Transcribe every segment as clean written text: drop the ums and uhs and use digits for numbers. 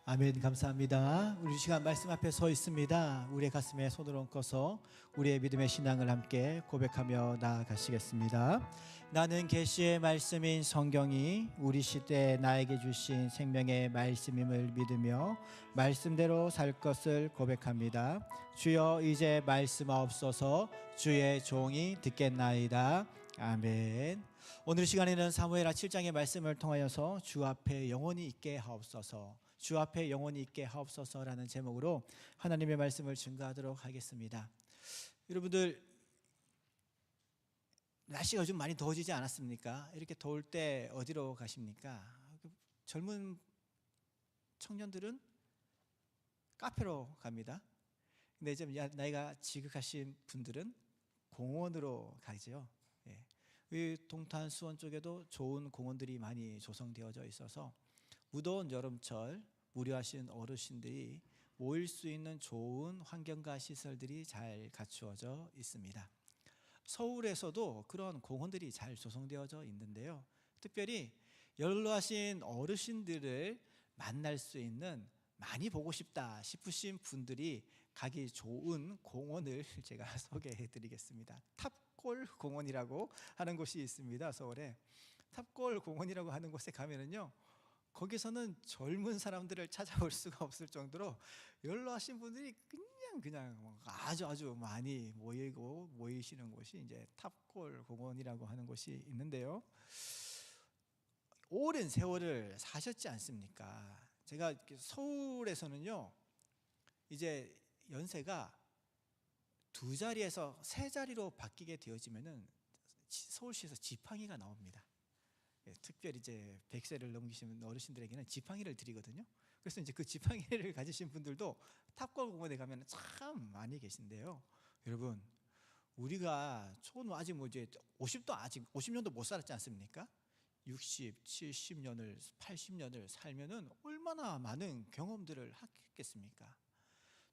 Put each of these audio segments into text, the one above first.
아멘. 감사합니다. 우리 시간 말씀 앞에 서 있습니다. 우리의 가슴에 손을 얹고서 우리의 믿음의 신앙을 함께 고백하며 나아가시겠습니다. 나는 계시의 말씀인 성경이 우리 시대에 나에게 주신 생명의 말씀임을 믿으며 말씀대로 살 것을 고백합니다. 주여 이제 말씀하옵소서. 주의 종이 듣겠나이다. 아멘. 오늘 시간에는 사무엘하 7장의 말씀을 통하여서 주 앞에 영원히 있게 하옵소서, 주 앞에 영원히 있게 하옵소서라는 제목으로 하나님의 말씀을 증거하도록 하겠습니다. 여러분들, 날씨가 좀 많이 더워지지 않았습니까? 이렇게 더울 때 어디로 가십니까? 젊은 청년들은 카페로 갑니다. 근데 좀 나이가 지극하신 분들은 공원으로 가죠. 이 동탄 수원 쪽에도 좋은 공원들이 많이 조성되어져 있어서 무더운 여름철 무료하신 어르신들이 모일 수 있는 좋은 환경과 시설들이 잘 갖추어져 있습니다. 서울에서도 그런 공원들이 잘 조성되어져 있는데요, 특별히 연로하신 어르신들을 만날 수 있는, 많이 보고 싶다 싶으신 분들이 가기 좋은 공원을 제가 소개해 드리겠습니다. 탑골 공원이라고 하는 곳이 있습니다. 서울에 탑골 공원이라고 하는 곳에 가면은요, 거기서는 젊은 사람들을 찾아올 수가 없을 정도로 연로하신 분들이 그냥 아주 많이 모이시는 곳이 이제 탑골 공원이라고 하는 곳이 있는데요, 오랜 세월을 사셨지 않습니까? 제가 서울에서는요, 이제 연세가 두 자리에서 세 자리로 바뀌게 되어지면은 서울시에서 지팡이가 나옵니다. 특별히 이제 100세를 넘기시는 어르신들에게는 지팡이를 드리거든요. 그래서 이제 그 지팡이를 가지신 분들도 탑골 공원에 가면 참 많이 계신데요, 여러분, 우리가 아직 이제 50년도 못 살았지 않습니까? 60, 70년을 80년을 살면은 얼마나 많은 경험들을 하겠습니까?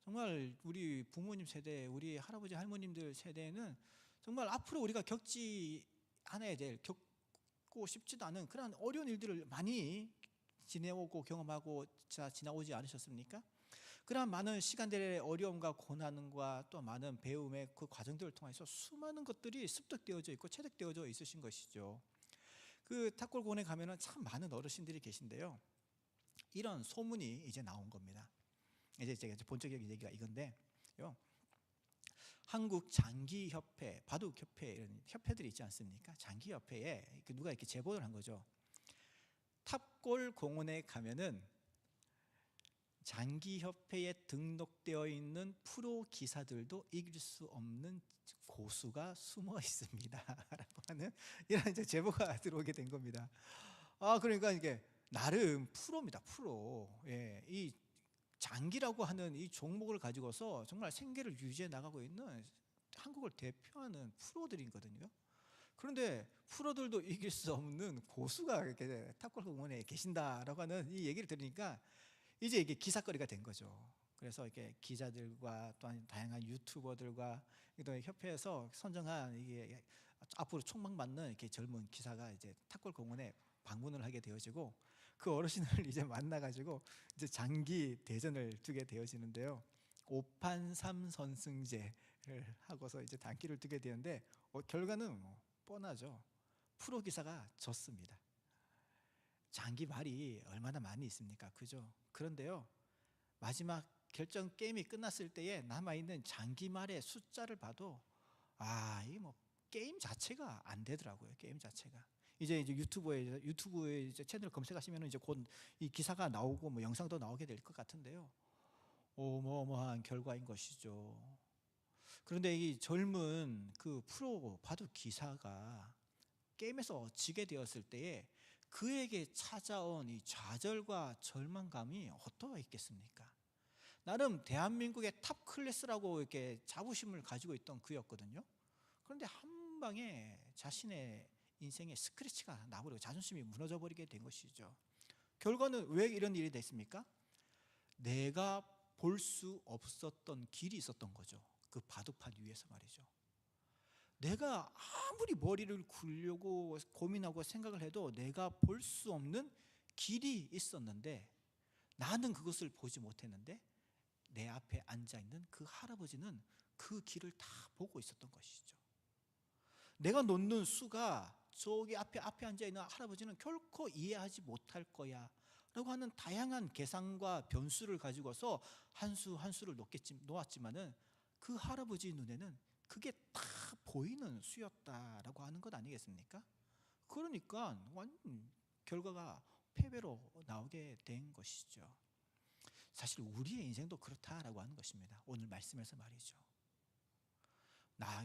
정말 우리 부모님 세대, 우리 할아버지 할머님들 세대에는 정말 앞으로 우리가 겪지 않아야 될, 겪고 싶지도 않은 그런 어려운 일들을 많이 지내오고 경험하고 지나오지 않으셨습니까? 그런 많은 시간들의 어려움과 고난과 또 많은 배움의 그 과정들을 통해서 수많은 것들이 습득되어져 있고 체득되어져 있으신 것이죠. 그 탑골공원에 가면은 참 많은 어르신들이 계신데요, 이런 소문이 이제 나온 겁니다. 이제 제가 본격적인 얘기가 이건데요, 한국 장기협회, 바둑협회, 이런 협회들이 있지 않습니까? 장기협회에 누가 이렇게 제보를 한 거죠. 탑골 공원에 가면은 장기협회에 등록되어 있는 프로 기사들도 이길 수 없는 고수가 숨어 있습니다 라고 하는 이런 이제 제보가 들어오게 된 겁니다. 그러니까 이게 나름 프로입니다, 프로. 이 장기라고 하는 이 종목을 가지고서 정말 생계를 유지해 나가고 있는 한국을 대표하는 프로들이거든요. 그런데 프로들도 이길 수 없는 고수가 이렇게 탑골 공원에 계신다라고 하는 이 얘기를 들으니까 이제 이게 기사거리가 된 거죠. 그래서 이렇게 기자들과 또한 다양한 유튜버들과 또 협회에서 선정한 이게 앞으로 촉망받는 이렇게 젊은 기사가 이제 탑골 공원에 방문을 하게 되어지고, 그 어르신을 이제 만나가지고 이제 장기 대전을 두게 되어지는데요, 5판 3선승제를 하고서 이제 단기를 두게 되는데 결과는 뻔하죠. 프로 기사가 졌습니다. 장기 말이 얼마나 많이 있습니까? 그죠? 그런데요, 마지막 결정 게임이 끝났을 때에 남아있는 장기 말의 숫자를 봐도 이 게임 자체가 안 되더라고요. 게임 자체가. 이제 유튜브에 이제 채널 검색하시면 이제 곧 이 기사가 나오고 영상도 나오게 될 것 같은데요, 어마어마한 결과인 것이죠. 그런데 이 젊은 그 프로 바둑 기사가 게임에서 지게 되었을 때에 그에게 찾아온 이 좌절과 절망감이 어떠했겠습니까? 나름 대한민국의 탑 클래스라고 이렇게 자부심을 가지고 있던 그였거든요. 그런데 한 방에 자신의 인생에 스크래치가 나버리고 자존심이 무너져 버리게 된 것이죠. 결과는 왜 이런 일이 됐습니까? 내가 볼 수 없었던 길이 있었던 거죠. 그 바둑판 위에서 말이죠. 내가 아무리 머리를 굴려고 고민하고 생각을 해도 내가 볼 수 없는 길이 있었는데 나는 그것을 보지 못했는데 내 앞에 앉아있는 그 할아버지는 그 길을 다 보고 있었던 것이죠. 내가 놓는 수가 저기 앞에 앉아있는 할아버지는 결코 이해하지 못할 거야 라고 하는 다양한 계산과 변수를 가지고서 한 수 한 수를 놓았지만은 그 할아버지 눈에는 그게 다 보이는 수였다라고 하는 것 아니겠습니까? 그러니까 결과가 패배로 나오게 된 것이죠. 사실 우리의 인생도 그렇다라고 하는 것입니다. 오늘 말씀에서 말이죠.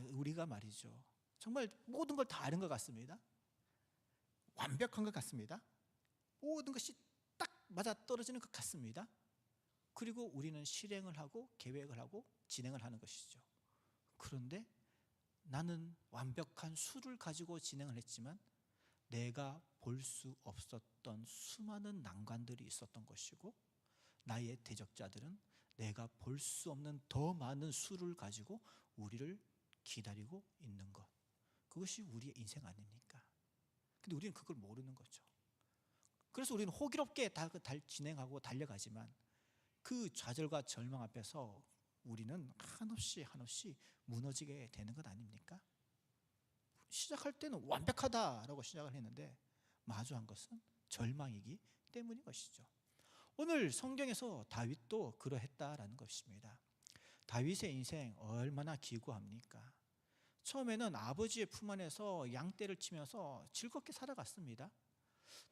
우리가 말이죠, 정말 모든 걸 다 아는 것 같습니다. 완벽한 것 같습니다. 모든 것이 딱 맞아떨어지는 것 같습니다. 그리고 우리는 실행을 하고 계획을 하고 진행을 하는 것이죠. 그런데 나는 완벽한 수를 가지고 진행을 했지만 내가 볼 수 없었던 수많은 난관들이 있었던 것이고, 나의 대적자들은 내가 볼 수 없는 더 많은 수를 가지고 우리를 기다리고 있는 것, 그것이 우리의 인생 아닙니까? 근데 우리는 그걸 모르는 거죠. 그래서 우리는 호기롭게 진행하고 달려가지만 그 좌절과 절망 앞에서 우리는 한없이 무너지게 되는 것 아닙니까? 시작할 때는 완벽하다라고 시작을 했는데 마주한 것은 절망이기 때문인 것이죠. 오늘 성경에서 다윗도 그러했다라는 것입니다. 다윗의 인생 얼마나 기구합니까? 처음에는 아버지의 품 안에서 양떼를 치면서 즐겁게 살아갔습니다.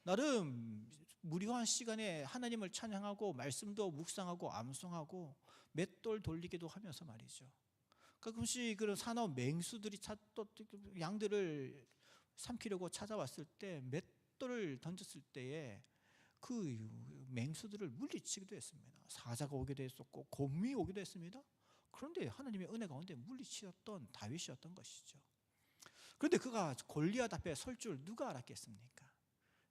나름 무료한 시간에 하나님을 찬양하고 말씀도 묵상하고 암송하고 맷돌 돌리기도 하면서 말이죠. 가끔씩 그런 사나운 맹수들이 양들을 삼키려고 찾아왔을 때 맷돌을 던졌을 때에 그 맹수들을 물리치기도 했습니다. 사자가 오기도 했었고 곰이 오기도 했습니다. 그런데 하나님의 은혜 가운데 물리치었던 다윗이었던 것이죠. 그런데 그가 골리앗 앞에 설 줄 누가 알았겠습니까?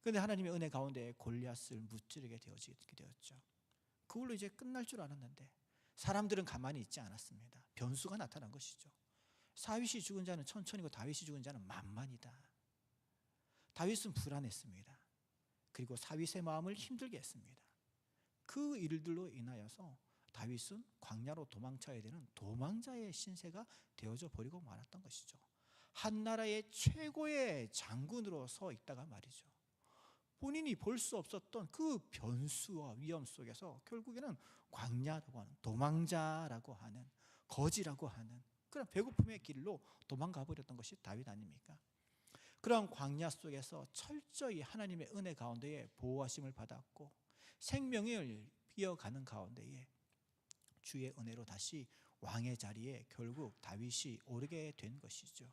그런데 하나님의 은혜 가운데 골리앗을 무찌르게 되었죠. 그걸로 이제 끝날 줄 알았는데 사람들은 가만히 있지 않았습니다. 변수가 나타난 것이죠. 사윗이 죽은 자는 천천히고 다윗이 죽은 자는 만만이다. 다윗은 불안했습니다. 그리고 사윗의 마음을 힘들게 했습니다. 그 일들로 인하여서 다윗은 광야로 도망쳐야 되는 도망자의 신세가 되어져 버리고 말았던 것이죠. 한 나라의 최고의 장군으로 서 있다가 말이죠, 본인이 볼 수 없었던 그 변수와 위험 속에서 결국에는 광야라고 하는, 도망자라고 하는, 거지라고 하는 그런 배고픔의 길로 도망가 버렸던 것이 다윗 아닙니까? 그런 광야 속에서 철저히 하나님의 은혜 가운데에 보호하심을 받았고 생명을 이어가는 가운데에 주의 은혜로 다시 왕의 자리에 결국 다윗이 오르게 된 것이죠.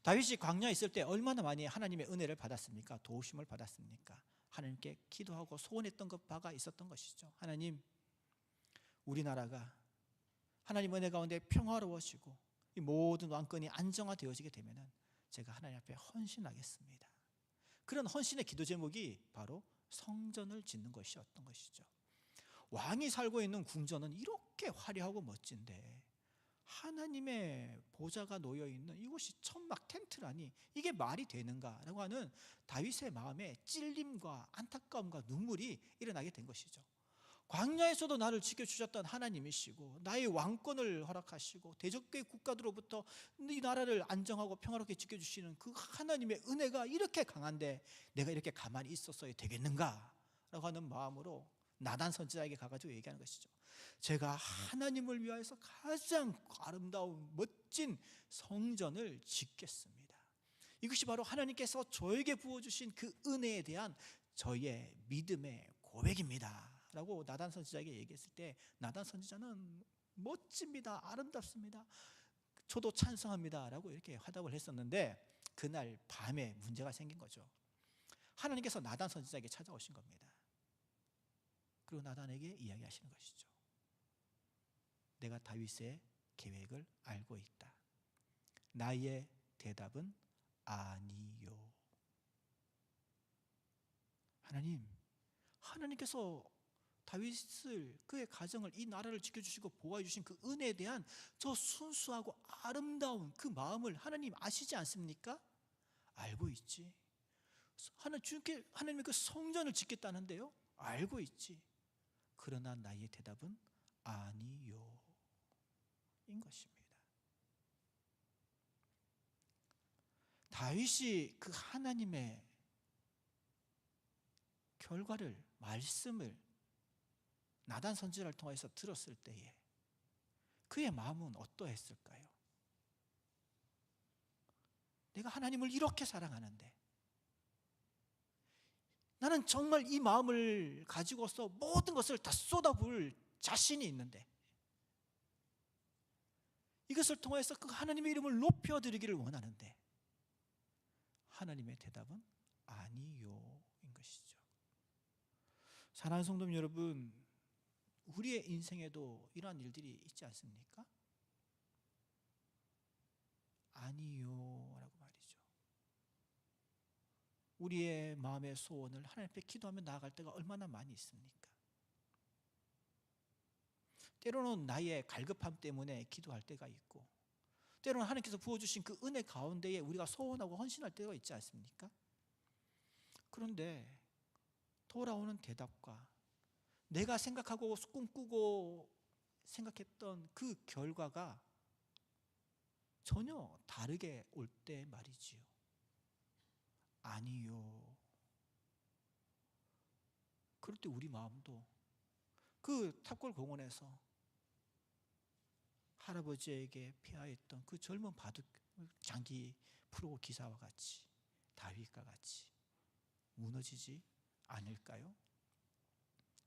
다윗이 광야에 있을 때 얼마나 많이 하나님의 은혜를 받았습니까? 도우심을 받았습니까? 하나님께 기도하고 소원했던 바가 있었던 것이죠. 하나님, 우리나라가 하나님 은혜 가운데 평화로워지고 이 모든 왕권이 안정화되어지게 되면 제가 하나님 앞에 헌신하겠습니다. 그런 헌신의 기도 제목이 바로 성전을 짓는 것이었던 것이죠. 왕이 살고 있는 궁전은 이렇게 화려하고 멋진데 하나님의 보좌가 놓여있는 이곳이 천막 텐트라니 이게 말이 되는가라고 하는 다윗의 마음에 찔림과 안타까움과 눈물이 일어나게 된 것이죠. 광야에서도 나를 지켜주셨던 하나님이시고 나의 왕권을 허락하시고 대적의 국가들로부터 이 나라를 안정하고 평화롭게 지켜주시는 그 하나님의 은혜가 이렇게 강한데 내가 이렇게 가만히 있었어야 되겠는가 라고 하는 마음으로 나단 선지자에게 가가지고 얘기하는 것이죠. 제가 하나님을 위하여서 가장 아름다운 멋진 성전을 짓겠습니다. 이것이 바로 하나님께서 저에게 부어주신 그 은혜에 대한 저의 믿음의 고백입니다 라고 나단 선지자에게 얘기했을 때 나단 선지자는 멋집니다, 아름답습니다, 저도 찬성합니다 라고 이렇게 화답을 했었는데 그날 밤에 문제가 생긴 거죠. 하나님께서 나단 선지자에게 찾아오신 겁니다. 그리고 나단에게 이야기하시는 것이죠. 내가 다윗의 계획을 알고 있다. 나의 대답은 아니요. 하나님께서 다윗을, 그의 가정을, 이 나라를 지켜주시고 보호해 주신 그 은혜에 대한 저 순수하고 아름다운 그 마음을 하나님 아시지 않습니까? 알고 있지. 하나님의 그 성전을 짓겠다는데요, 알고 있지. 그러나 나의 대답은 아니요 인 것입니다. 다윗이 그 하나님의 결과를, 말씀을 나단 선지자를 통해서 들었을 때에 그의 마음은 어떠했을까요? 내가 하나님을 이렇게 사랑하는데, 나는 정말 이 마음을 가지고서 모든 것을 다 쏟아부을 자신이 있는데, 이것을 통해서 그 하나님의 이름을 높여드리기를 원하는데 하나님의 대답은 아니요인 것이죠. 사랑하는 성도 여러분, 우리의 인생에도 이러한 일들이 있지 않습니까? 아니요라고 말이죠. 우리의 마음의 소원을 하나님 앞에 기도하며 나아갈 때가 얼마나 많이 있습니까? 때로는 나의 갈급함 때문에 기도할 때가 있고, 때로는 하나님께서 부어주신 그 은혜 가운데에 우리가 소원하고 헌신할 때가 있지 않습니까? 그런데 돌아오는 대답과 내가 생각하고 꿈꾸고 생각했던 그 결과가 전혀 다르게 올 때 말이지요. 아니요. 그럴 때 우리 마음도 그 탑골 공원에서 할아버지에게 폐하했던 그 젊은 바둑 장기 프로 기사와 같이, 다윗과 같이 무너지지 않을까요?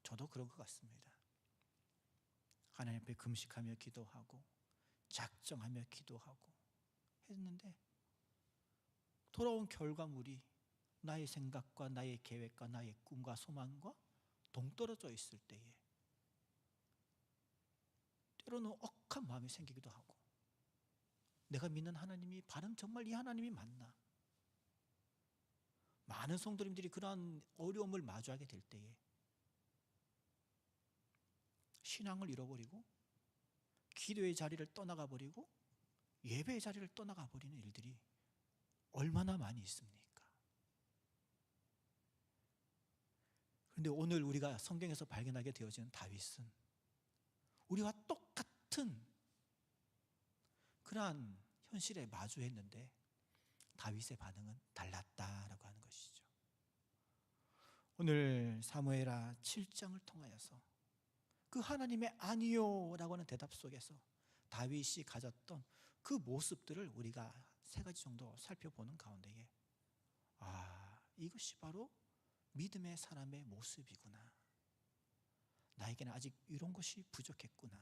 저도 그런 것 같습니다. 하나님 앞에 금식하며 기도하고 작정하며 기도하고 했는데 돌아온 결과물이 나의 생각과 나의 계획과 나의 꿈과 소망과 동떨어져 있을 때에 때로는 억한 마음이 생기기도 하고, 내가 믿는 하나님이 바른 정말 이 하나님이 맞나? 많은 성도님들이 그러한 어려움을 마주하게 될 때에 신앙을 잃어버리고 기도의 자리를 떠나가 버리고 예배의 자리를 떠나가 버리는 일들이 얼마나 많이 있습니까? 그런데 오늘 우리가 성경에서 발견하게 되어지는 다윗은 우리와 똑같은 그러한 현실에 마주했는데 다윗의 반응은 달랐다라고 하는 것이죠. 오늘 사무엘하 7장을 통하여서 그 하나님의 아니요라고 하는 대답 속에서 다윗이 가졌던 그 모습들을 우리가 세 가지 정도 살펴보는 가운데에 이것이 바로 믿음의 사람의 모습이구나. 나에게는 아직 이런 것이 부족했구나.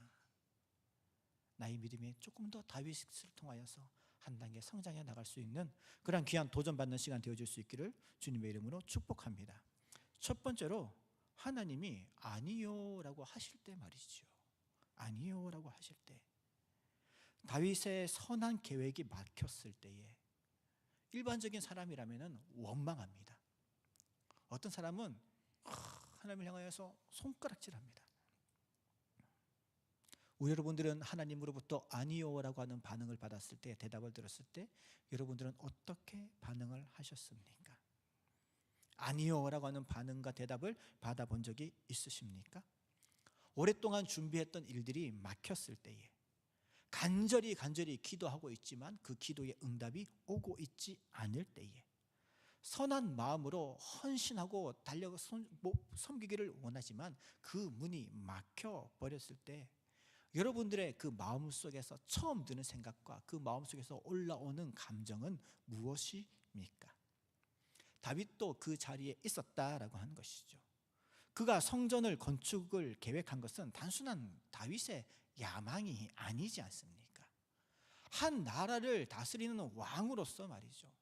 나의 믿음이 조금 더 다윗을 통하여서 한 단계 성장해 나갈 수 있는 그런 귀한 도전받는 시간 되어질 수 있기를 주님의 이름으로 축복합니다. 첫 번째로 하나님이 아니요라고 하실 때 말이죠. 아니요라고 하실 때 다윗의 선한 계획이 막혔을 때에 일반적인 사람이라면 원망합니다. 어떤 사람은 하나님을 향하여서 손가락질합니다. 우리 여러분들은 하나님으로부터 아니요라고 하는 반응을 받았을 때, 대답을 들었을 때 여러분들은 어떻게 반응을 하셨습니까? 아니요라고 하는 반응과 대답을 받아본 적이 있으십니까? 오랫동안 준비했던 일들이 막혔을 때에 간절히 기도하고 있지만 그 기도의 응답이 오고 있지 않을 때에 선한 마음으로 헌신하고 달려 섬기기를 원하지만 그 문이 막혀 버렸을 때 여러분들의 그 마음속에서 처음 드는 생각과 그 마음속에서 올라오는 감정은 무엇입니까? 다윗도 그 자리에 있었다라고 하는 것이죠. 그가 성전을 건축을 계획한 것은 단순한 다윗의 야망이 아니지 않습니까? 한 나라를 다스리는 왕으로서 말이죠.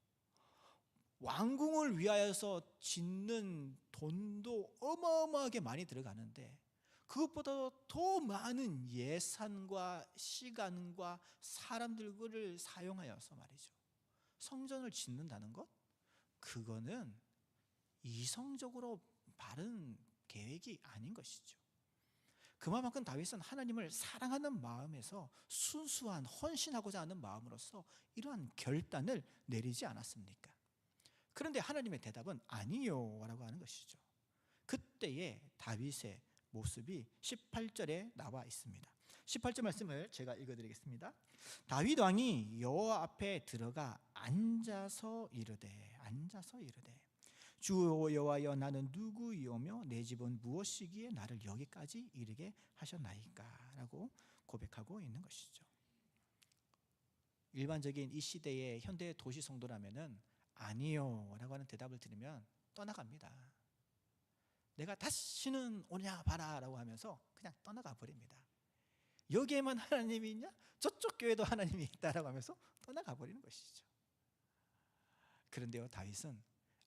왕궁을 위하여서 짓는 돈도 어마어마하게 많이 들어가는데 그것보다 더 많은 예산과 시간과 사람들을 사용하여서 말이죠. 성전을 짓는다는 것? 그거는 이성적으로 바른 계획이 아닌 것이죠. 그만큼 다윗은 하나님을 사랑하는 마음에서 순수한 헌신하고자 하는 마음으로서 이러한 결단을 내리지 않았습니까? 그런데 하나님의 대답은 아니요라고 하는 것이죠. 그때의 다윗의 모습이 18절에 나와 있습니다. 18절 말씀을 제가 읽어드리겠습니다. 다윗 왕이 여호와 앞에 들어가 앉아서 이르되 주 여호와여, 나는 누구이오며 내 집은 무엇이기에 나를 여기까지 이르게 하셨나이까? 라고 고백하고 있는 것이죠. 일반적인 이 시대의 현대 도시 성도라면은 아니요 라고 하는 대답을 들으면 떠나갑니다. 내가 다시는 오냐 봐라 라고 하면서 그냥 떠나가 버립니다. 여기에만 하나님이 있냐? 저쪽 교회도 하나님이 있다라고 하면서 떠나가 버리는 것이죠. 그런데요, 다윗은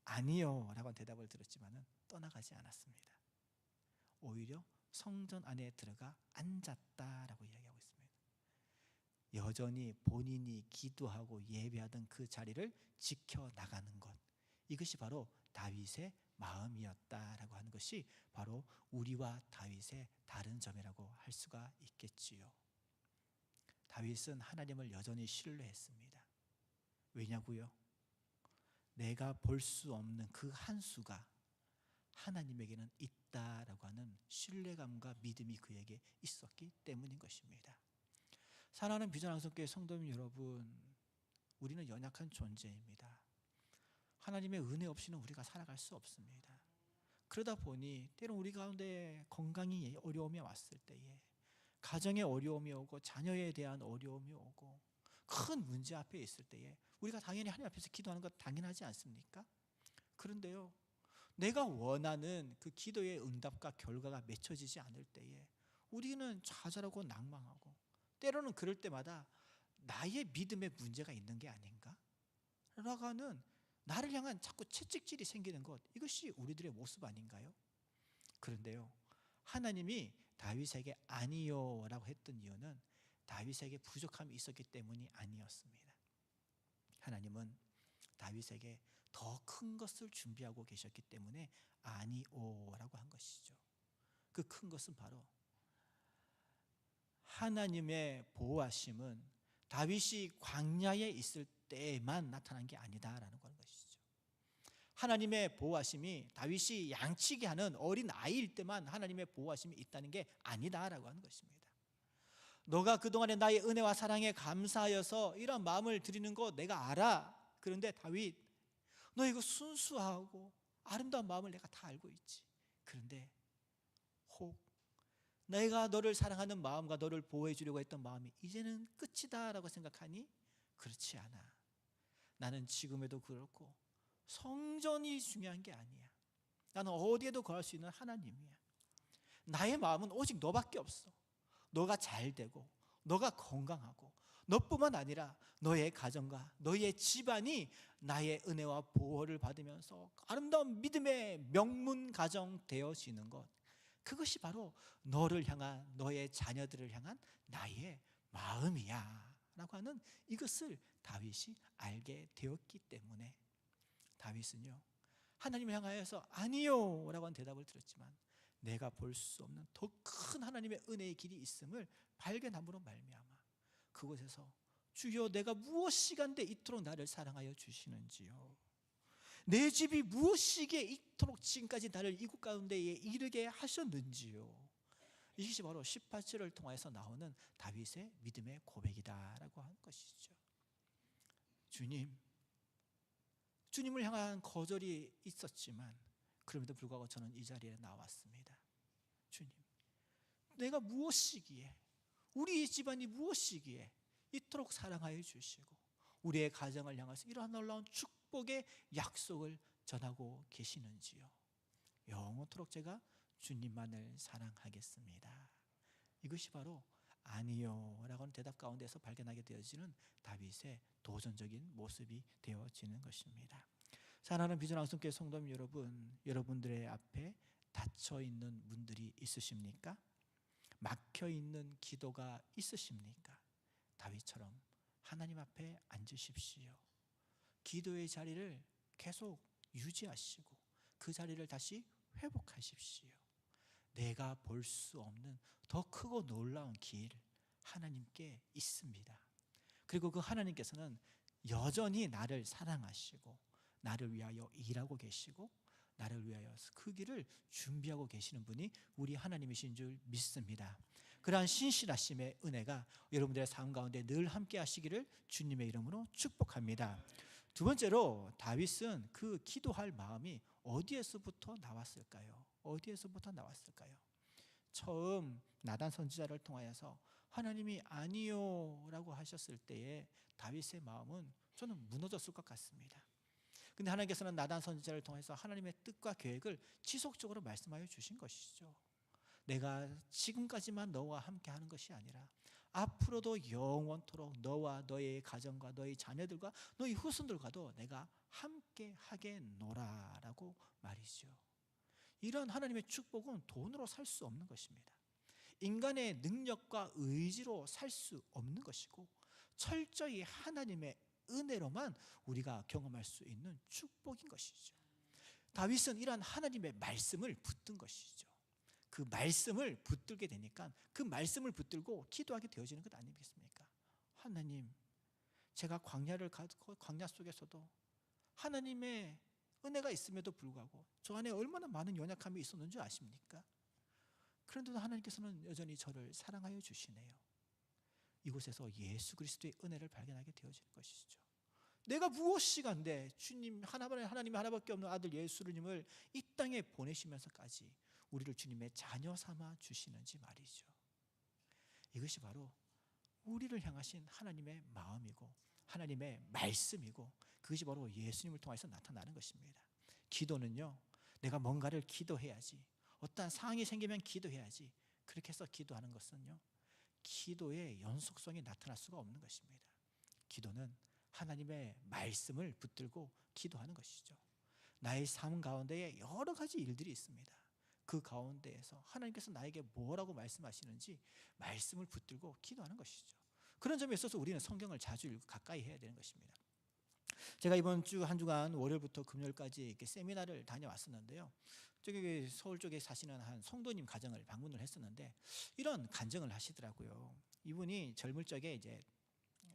아니요 라고 대답을 들었지만 떠나가지 않았습니다. 오히려 성전 안에 들어가 앉았다라고 이야기하고 있습니다. 여전히 본인이 기도하고 예배하던 그 자리를 지켜나가는 것, 이것이 바로 다윗의 마음이었다라고 하는 것이 바로 우리와 다윗의 다른 점이라고 할 수가 있겠지요. 다윗은 하나님을 여전히 신뢰했습니다. 왜냐고요? 내가 볼 수 없는 그 한 수가 하나님에게는 있다라고 하는 신뢰감과 믿음이 그에게 있었기 때문인 것입니다. 사랑하는 비전항성교회 성도님 여러분, 우리는 연약한 존재입니다. 하나님의 은혜 없이는 우리가 살아갈 수 없습니다. 그러다 보니 때론 우리 가운데 건강이 어려움이 왔을 때에, 가정에 어려움이 오고 자녀에 대한 어려움이 오고 큰 문제 앞에 있을 때에 우리가 당연히 하나님 앞에서 기도하는 것 당연하지 않습니까? 그런데요, 내가 원하는 그 기도의 응답과 결과가 맺혀지지 않을 때에 우리는 좌절하고 낭망하고, 때로는 그럴 때마다 나의 믿음에 문제가 있는 게 아닌가? 라고 하는 나를 향한 자꾸 채찍질이 생기는 것, 이것이 우리들의 모습 아닌가요? 그런데요, 하나님이 다윗에게 아니요 라고 했던 이유는 다윗에게 부족함이 있었기 때문이 아니었습니다. 하나님은 다윗에게 더 큰 것을 준비하고 계셨기 때문에 아니오라고 한 것이죠. 그 큰 것은 바로 하나님의 보호하심은 다윗이 광야에 있을 때만 나타난 게 아니다라는 것이죠. 하나님의 보호하심이 다윗이 양치기 하는 어린 아이일 때만 하나님의 보호하심이 있다는 게 아니다라고 하는 것입니다. 너가 그동안에 나의 은혜와 사랑에 감사하여서 이런 마음을 드리는 거 내가 알아. 그런데 다윗, 너 이거 순수하고 아름다운 마음을 내가 다 알고 있지. 그런데 혹 내가 너를 사랑하는 마음과 너를 보호해 주려고 했던 마음이 이제는 끝이다 라고 생각하니 그렇지 않아. 나는 지금에도 그렇고 성전이 중요한 게 아니야. 나는 어디에도 거할 수 있는 하나님이야. 나의 마음은 오직 너밖에 없어. 너가 잘 되고 너가 건강하고 너뿐만 아니라 너의 가정과 너의 집안이 나의 은혜와 보호를 받으면서 아름다운 믿음의 명문 가정 되어지는 것, 그것이 바로 너를 향한, 너의 자녀들을 향한 나의 마음이야 라고 하는 이것을 다윗이 알게 되었기 때문에 다윗은요, 하나님을 향하여서 아니요 라고 한 대답을 들었지만 내가 볼 수 없는 더 큰 하나님의 은혜의 길이 있음을 발견함으로 말미암아 그곳에서 주여 내가 무엇이간데 이토록 나를 사랑하여 주시는지요, 내 집이 무엇이기에 이토록 지금까지 나를 이곳 가운데에 이르게 하셨는지요, 이것이 바로 18절을 통해서 나오는 다윗의 믿음의 고백이다라고 하는 것이죠. 주님을 향한 거절이 있었지만 그럼에도 불구하고 저는 이 자리에 나왔습니다. 주님, 내가 무엇이기에, 우리 집안이 무엇이기에 이토록 사랑하여 주시고 우리의 가정을 향해서 이러한 놀라운 축복의 약속을 전하고 계시는지요. 영원토록 제가 주님만을 사랑하겠습니다. 이것이 바로 아니요 라고 하는 대답 가운데서 발견하게 되어지는 다윗의 도전적인 모습이 되어지는 것입니다. 사랑하는 비전항성교회 성도님 여러분, 여러분들의 앞에 닫혀있는 문들이 있으십니까? 막혀있는 기도가 있으십니까? 다윗처럼 하나님 앞에 앉으십시오. 기도의 자리를 계속 유지하시고 그 자리를 다시 회복하십시오. 내가 볼 수 없는 더 크고 놀라운 길 하나님께 있습니다. 그리고 그 하나님께서는 여전히 나를 사랑하시고 나를 위하여 일하고 계시고 나를 위하여 그 길을 준비하고 계시는 분이 우리 하나님이신 줄 믿습니다. 그러한 신실하심의 은혜가 여러분들의 삶 가운데 늘 함께 하시기를 주님의 이름으로 축복합니다. 두 번째로 다윗은 그 기도할 마음이 어디에서부터 나왔을까요? 어디에서부터 나왔을까요? 처음 나단 선지자를 통하여서 하나님이 아니요 라고 하셨을 때에 다윗의 마음은 저는 무너졌을 것 같습니다. 근데 하나님께서는 나단 선지자를 통해서 하나님의 뜻과 계획을 지속적으로 말씀하여 주신 것이죠. 내가 지금까지만 너와 함께 하는 것이 아니라 앞으로도 영원토록 너와 너의 가정과 너의 자녀들과 너의 후손들과도 내가 함께 하겠노라 라고 말이죠. 이런 하나님의 축복은 돈으로 살 수 없는 것입니다. 인간의 능력과 의지로 살 수 없는 것이고 철저히 하나님의 은혜로만 우리가 경험할 수 있는 축복인 것이죠. 다윗은 이러한 하나님의 말씀을 붙든 것이죠. 그 말씀을 붙들게 되니까 그 말씀을 붙들고 기도하게 되어지는 것 아니겠습니까? 하나님, 제가 광야 속에서도 하나님의 은혜가 있음에도 불구하고 저 안에 얼마나 많은 연약함이 있었는지 아십니까? 그런데도 하나님께서는 여전히 저를 사랑하여 주시네요. 이곳에서 예수 그리스도의 은혜를 발견하게 되어지는 것이죠. 내가 무엇이간데 주님 하나님이 하나밖에 없는 아들 예수님을 이 땅에 보내시면서까지 우리를 주님의 자녀 삼아 주시는지 말이죠. 이것이 바로 우리를 향하신 하나님의 마음이고 하나님의 말씀이고 그것이 바로 예수님을 통해서 나타나는 것입니다. 기도는요, 내가 뭔가를 기도해야지, 어떠한 상황이 생기면 기도해야지, 그렇게 해서 기도하는 것은요, 기도의 연속성이 나타날 수가 없는 것입니다. 기도는 하나님의 말씀을 붙들고 기도하는 것이죠. 나의 삶 가운데에 여러 가지 일들이 있습니다. 그 가운데에서 하나님께서 나에게 뭐라고 말씀하시는지 말씀을 붙들고 기도하는 것이죠. 그런 점에 있어서 우리는 성경을 자주 읽고 가까이 해야 되는 것입니다. 제가 이번 주 한 주간 월요일부터 금요일까지 이렇게 세미나를 다녀왔었는데요. 저기 서울 쪽에 사시는 한 성도님 가정을 방문을 했었는데 이런 간증을 하시더라고요. 이분이 젊을 적에 이제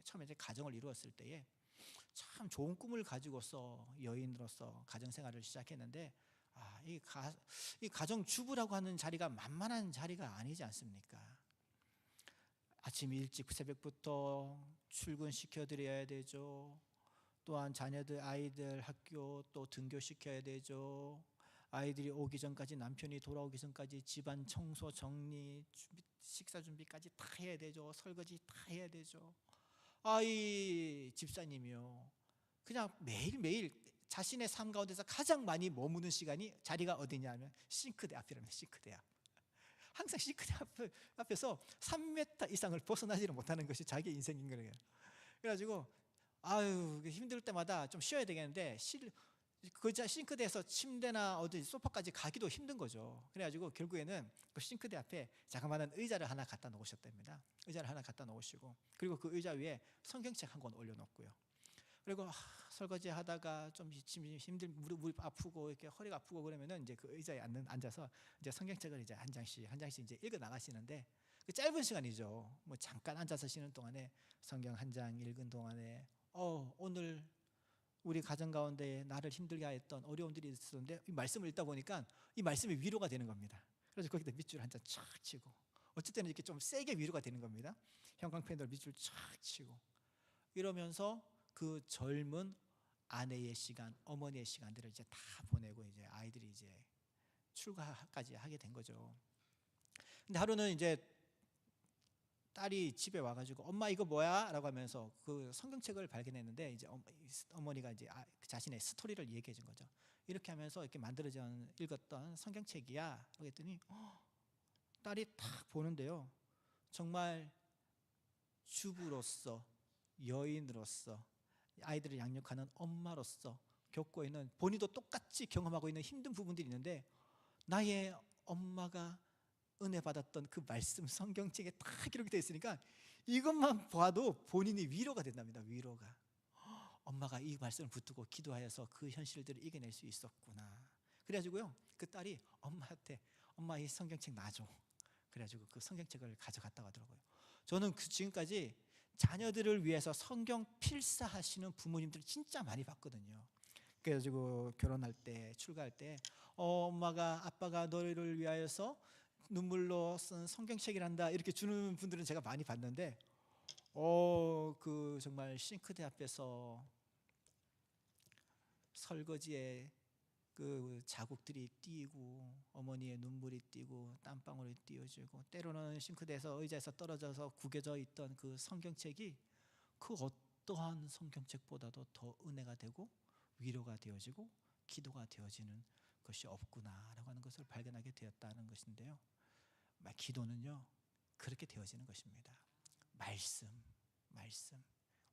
처음에 가정을 이루었을 때에 참 좋은 꿈을 가지고서 여인으로서 가정 생활을 시작했는데 이 가정 주부라고 하는 자리가 만만한 자리가 아니지 않습니까? 아침 일찍 새벽부터 출근시켜 드려야 되죠. 또한 자녀들 아이들 학교 또 등교시켜야 되죠. 아이들이 오기 전까지 남편이 돌아오기 전까지 집안 청소 정리 식사 준비까지 다 해야 되죠. 설거지 다 해야 되죠. 이 집사님이요, 그냥 매일매일 자신의 삶 가운데서 가장 많이 머무는 시간이 자리가 어디냐면 싱크대 앞이랍니다. 싱크대 앞. 항상 싱크대 앞에서 3m 이상을 벗어나지를 못하는 것이 자기 인생인 거예요. 그래가지고 힘들 때마다 좀 쉬어야 되겠는데 그 싱크대에서 침대나 어디 소파까지 가기도 힘든 거죠. 그래가지고 결국에는 그 싱크대 앞에 자그마한 의자를 하나 갖다 놓으셨답니다. 의자를 하나 갖다 놓으시고 그리고 그 의자 위에 성경책 한 권 올려놓고요. 그리고 설거지 하다가 좀 힘들 무릎 아프고 이렇게 허리가 아프고 그러면은 이제 그 의자에 앉아서 이제 성경책을 이제 한 장씩 이제 읽어 나가시는데 그 짧은 시간이죠. 뭐 잠깐 앉아서 쉬는 동안에 성경 한 장 읽은 동안에 오늘 우리 가정 가운데 나를 힘들게 했던 어려움들이 있었는데 이 말씀을 읽다 보니까 이 말씀이 위로가 되는 겁니다. 그래서 거기다 밑줄 한 장 촥 치고 어쩔 때는 이렇게 좀 세게 위로가 되는 겁니다. 형광펜으로 밑줄 촥 치고 이러면서 그 젊은 아내의 시간, 어머니의 시간들을 이제 다 보내고 이제 아이들이 이제 출가까지 하게 된 거죠. 근데 하루는 이제 딸이 집에 와가지고 엄마 이거 뭐야? 라고 하면서 그 성경책을 발견했는데 이제 어머니가 이제 자신의 스토리를 얘기해 준 거죠. 이렇게 하면서 이렇게 만들어져 읽었던 성경책이야. 그랬더니 딸이 딱 보는데요. 정말 주부로서, 여인으로서, 아이들을 양육하는 엄마로서 겪고 있는 본인도 똑같이 경험하고 있는 힘든 부분들이 있는데 나의 엄마가 은혜 받았던 그 말씀 성경책에 다 기록이 되어 있으니까 이것만 봐도 본인이 위로가 된답니다. 위로가. 엄마가 이 말씀을 붙들고 기도하여서 그 현실들을 이겨낼 수 있었구나. 그래가지고요 그 딸이 엄마한테 엄마 이 성경책 놔줘. 그래가지고 그 성경책을 가져갔다고 하더라고요. 저는 지금까지 자녀들을 위해서 성경 필사하시는 부모님들을 진짜 많이 봤거든요. 그래가지고 결혼할 때, 출가할 때 엄마가 아빠가 너를 위하여서 눈물로 쓴 성경책이란다 이렇게 주는 분들은 제가 많이 봤는데 그 정말 싱크대 앞에서 설거지에 그 자국들이 띄고 어머니의 눈물이 띄고 땀방울이 띄어지고 때로는 싱크대에서 의자에서 떨어져서 구겨져 있던 그 성경책이 그 어떠한 성경책보다도 더 은혜가 되고 위로가 되어지고 기도가 되어지는 것이 없구나라고 하는 것을 발견하게 되었다는 것인데요. 기도는요 그렇게 되어지는 것입니다. 말씀,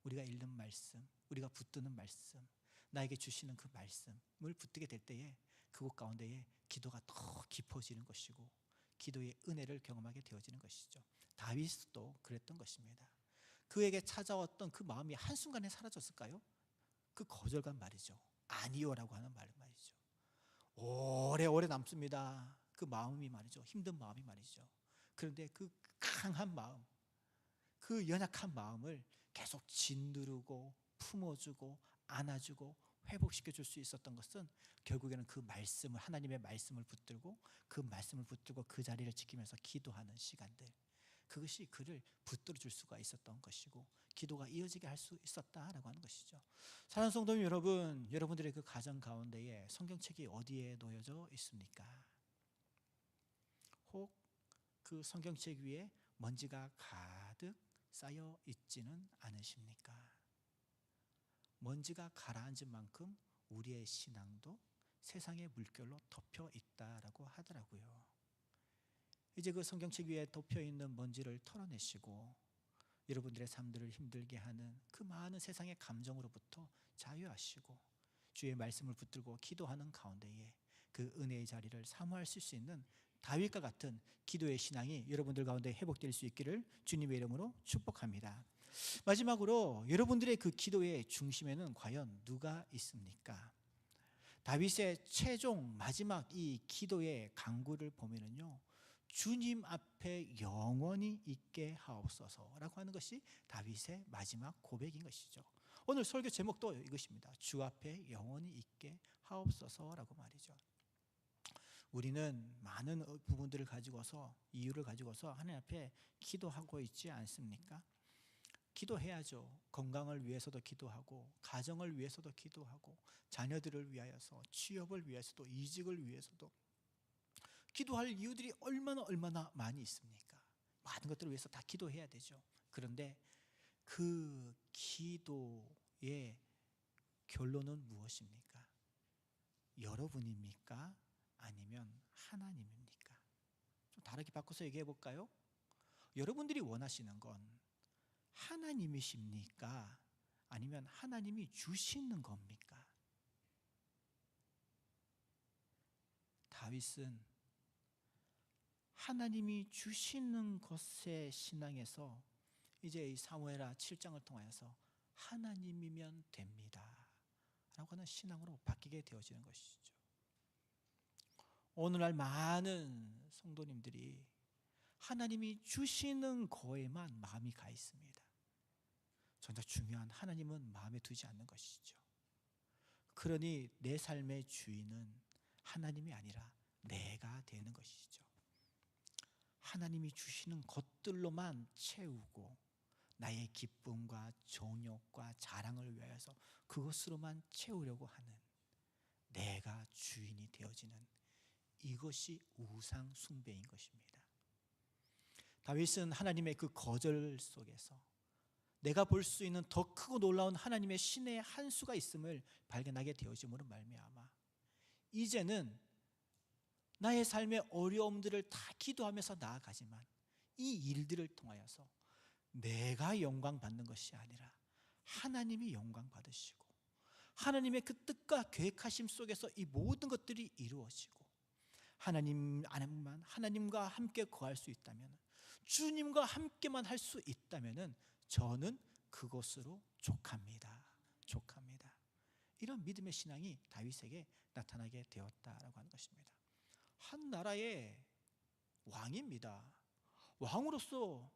우리가 읽는 말씀, 우리가 붙드는 말씀, 나에게 주시는 그 말씀을 붙들게 될 때에 그곳 가운데에 기도가 더 깊어지는 것이고 기도의 은혜를 경험하게 되어지는 것이죠. 다윗도 그랬던 것입니다. 그에게 찾아왔던 그 마음이 한순간에 사라졌을까요? 그 거절감 말이죠. 아니요라고 하는 말이죠. 오래오래 남습니다. 그 마음이 말이죠. 힘든 마음이 말이죠. 그런데 그 강한 마음, 그 연약한 마음을 계속 짓누르고 품어주고 안아주고 회복시켜 줄 수 있었던 것은 결국에는 그 말씀을, 하나님의 말씀을 붙들고 그 말씀을 붙들고 그 자리를 지키면서 기도하는 시간들, 그것이 그를 붙들어 줄 수가 있었던 것이고 기도가 이어지게 할 수 있었다라고 하는 것이죠. 사랑하는 성도님 여러분, 여러분들의 그 가정 가운데에 성경책이 어디에 놓여져 있습니까? 혹 그 성경책 위에 먼지가 가득 쌓여 있지는 않으십니까? 먼지가 가라앉은 만큼 우리의 신앙도 세상의 물결로 덮여 있다라고 하더라고요. 이제 그 성경책 위에 덮여 있는 먼지를 털어내시고 여러분들의 삶들을 힘들게 하는 그 많은 세상의 감정으로부터 자유하시고 주의 말씀을 붙들고 기도하는 가운데에 그 은혜의 자리를 사모하실 수 있는 다윗과 같은 기도의 신앙이 여러분들 가운데 회복될 수 있기를 주님의 이름으로 축복합니다. 마지막으로 여러분들의 그 기도의 중심에는 과연 누가 있습니까? 다윗의 최종 마지막 이 기도의 간구를 보면은요, 주님 앞에 영원히 있게 하옵소서라고 하는 것이 다윗의 마지막 고백인 것이죠. 오늘 설교 제목도 이것입니다. 주 앞에 영원히 있게 하옵소서라고 말이죠. 우리는 많은 부분들을 가지고서, 이유를 가지고서 하나님 앞에 기도하고 있지 않습니까? 기도해야죠. 건강을 위해서도 기도하고, 가정을 위해서도 기도하고, 자녀들을 위하여서, 취업을 위해서도, 이직을 위해서도 기도할 이유들이 얼마나 많이 있습니까? 많은 것들을 위해서 다 기도해야 되죠. 그런데 그 기도의 결론은 무엇입니까? 여러분입니까? 아니면 하나님입니까? 좀 다르게 바꿔서 얘기해 볼까요? 여러분들이 원하시는 건 하나님이십니까? 아니면 하나님이 주시는 겁니까? 다윗은 하나님이 주시는 것의 신앙에서 이제 이 사무엘하 7장을 통하여서 하나님이면 됩니다 라고 하는 신앙으로 바뀌게 되어지는 것이죠. 오늘날 많은 성도님들이 하나님이 주시는 거에만 마음이 가 있습니다. 정작 중요한 하나님은 마음에 두지 않는 것이죠. 그러니 내 삶의 주인은 하나님이 아니라 내가 되는 것이죠. 하나님이 주시는 것들로만 채우고 나의 기쁨과 정욕과 자랑을 위하여서 그것으로만 채우려고 하는 내가 주인이 되어지는 이것이 우상 숭배인 것입니다. 다윗은 하나님의 그 거절 속에서 내가 볼 수 있는 더 크고 놀라운 하나님의 신의 한 수가 있음을 발견하게 되어짐으로 말미암아 이제는 나의 삶의 어려움들을 다 기도하면서 나아가지만 이 일들을 통하여서 내가 영광 받는 것이 아니라 하나님이 영광 받으시고 하나님의 그 뜻과 계획하심 속에서 이 모든 것들이 이루어지고 하나님 안에만 하나님과 함께 거할 수 있다면, 주님과 함께만 할 수 있다면 저는 그것으로 족합니다. 이런 믿음의 신앙이 다윗에게 나타나게 되었다라고 하는 것입니다. 한 나라의 왕입니다. 왕으로서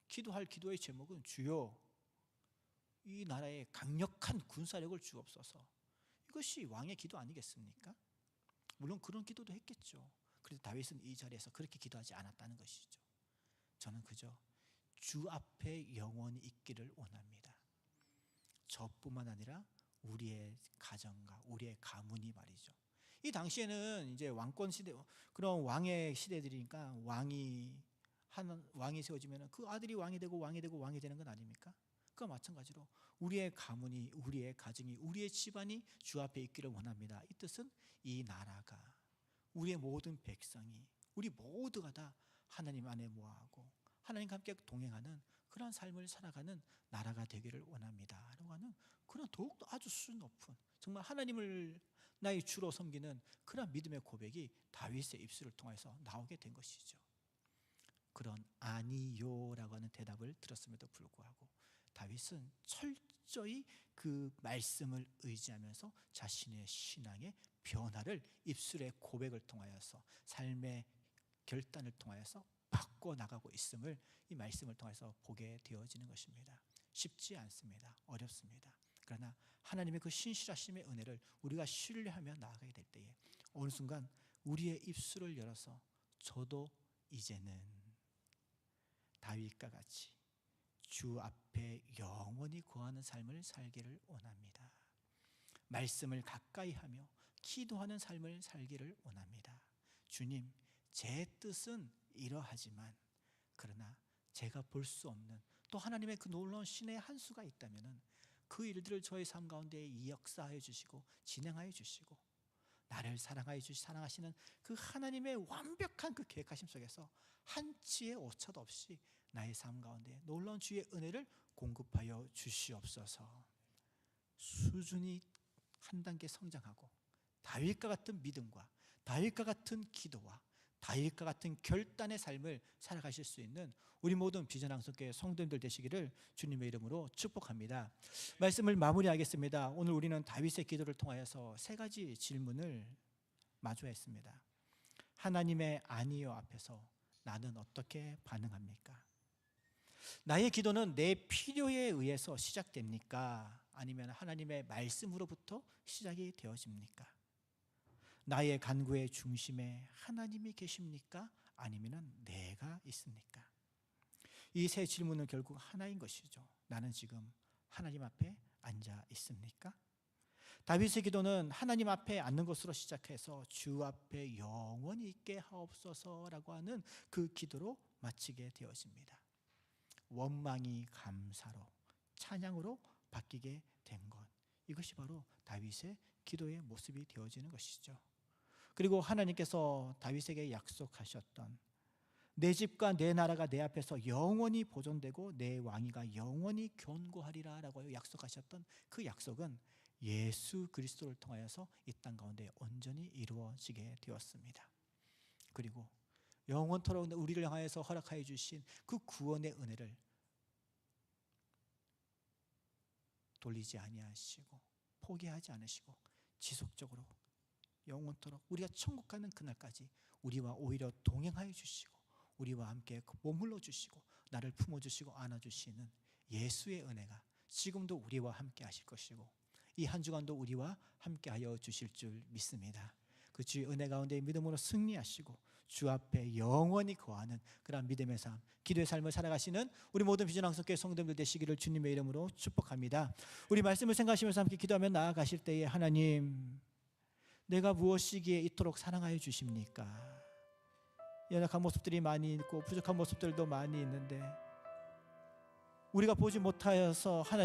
기도할 기도의 제목은 주여 이 나라에 강력한 군사력을 주옵소서. 그것이 왕의 기도 아니겠습니까? 물론 그런 기도도 했겠죠. 그래서 다윗은 이 자리에서 그렇게 기도하지 않았다는 것이죠. 저는 그저 주 앞에 영원히 있기를 원합니다. 저뿐만 아니라 우리의 가정과 우리의 가문이 말이죠. 이 당시에는 이제 왕권 시대, 그런 왕의 시대들이니까 왕이 세워지면 그 아들이 왕이 되고 왕이 되고 왕이 되는 건 아닙니까? 그와 마찬가지로 우리의 가문이, 우리의 가정이, 우리의 집안이 주 앞에 있기를 원합니다. 이 뜻은 이 나라가, 우리의 모든 백성이, 우리 모두가 다 하나님 안에 모아하고 하나님과 함께 동행하는 그런 삶을 살아가는 나라가 되기를 원합니다 라고 하는 그런 더욱더 아주 수준 높은, 정말 하나님을 나의 주로 섬기는 그런 믿음의 고백이 다윗의 입술을 통해서 나오게 된 것이죠. 그런 아니요라고 하는 대답을 들었음에도 불구하고 다윗은 철저히 그 말씀을 의지하면서 자신의 신앙의 변화를 입술의 고백을 통하여서, 삶의 결단을 통하여서 바꿔나가고 있음을 이 말씀을 통해서 보게 되어지는 것입니다. 쉽지 않습니다. 어렵습니다. 그러나 하나님의 그 신실하심의 은혜를 우리가 신뢰하며 나아가게 될 때에 어느 순간 우리의 입술을 열어서 저도 이제는 다윗과 같이 주 앞에 영원히 거하는 삶을 살기를 원합니다. 말씀을 가까이 하며 기도하는 삶을 살기를 원합니다. 주님, 제 뜻은 이러하지만 그러나 제가 볼 수 없는 또 하나님의 그 놀라운 신의 한 수가 있다면 그 일들을 저의 삶 가운데 역사하여 주시고 진행하여 주시고 나를 사랑하시는 그 하나님의 완벽한 그 계획하심 속에서 한치의 오차도 없이 나의 삶 가운데 놀라운 주의 은혜를 공급하여 주시옵소서. 수준이 한 단계 성장하고 다윗과 같은 믿음과 다윗과 같은 기도와 다윗과 같은 결단의 삶을 살아가실 수 있는 우리 모든 비전 항성교회 성도님들 되시기를 주님의 이름으로 축복합니다. 말씀을 마무리하겠습니다. 오늘 우리는 다윗의 기도를 통하여서 세 가지 질문을 마주했습니다. 하나님의 아니요 앞에서 나는 어떻게 반응합니까? 나의 기도는 내 필요에 의해서 시작됩니까? 아니면 하나님의 말씀으로부터 시작이 되어집니까? 나의 간구의 중심에 하나님이 계십니까? 아니면 내가 있습니까? 이 세 질문은 결국 하나인 것이죠. 나는 지금 하나님 앞에 앉아 있습니까? 다윗의 기도는 하나님 앞에 앉는 것으로 시작해서 주 앞에 영원히 있게 하옵소서라고 하는 그 기도로 마치게 되어집니다. 원망이 감사로, 찬양으로 바뀌게 된 것, 이것이 바로 다윗의 기도의 모습이 되어지는 것이죠. 그리고 하나님께서 다윗에게 약속하셨던 내 집과 내 나라가 내 앞에서 영원히 보존되고 내 왕위가 영원히 견고하리라 라고 약속하셨던 그 약속은 예수 그리스도를 통하여서 이 땅 가운데 온전히 이루어지게 되었습니다. 그리고 영원토록 우리를 향하여서 허락하여 주신 그 구원의 은혜를 돌리지 아니하시고 포기하지 않으시고 지속적으로 영원토록 우리가 천국 가는 그날까지 우리와 오히려 동행하여 주시고 우리와 함께 머물러 주시고 나를 품어주시고 안아주시는 예수의 은혜가 지금도 우리와 함께 하실 것이고 이 한 주간도 우리와 함께 하여 주실 줄 믿습니다. 그 주의 은혜 가운데 믿음으로 승리하시고 주 앞에 영원히 거하는 그런 믿음의 삶, 기도의 삶을 살아가시는 우리 모든 비전 항성교회 성도들 되시기를 주님의 이름으로 축복합니다. 우리 말씀을 생각하시면서 함께 기도하며 나아가실 때에 하나님, 내가 무엇이기에 이토록 사랑하여 주십니까? 연약한 모습들이 많이 있고 부족한 모습들도 많이 있는데 우리가 보지 못하여서 하나님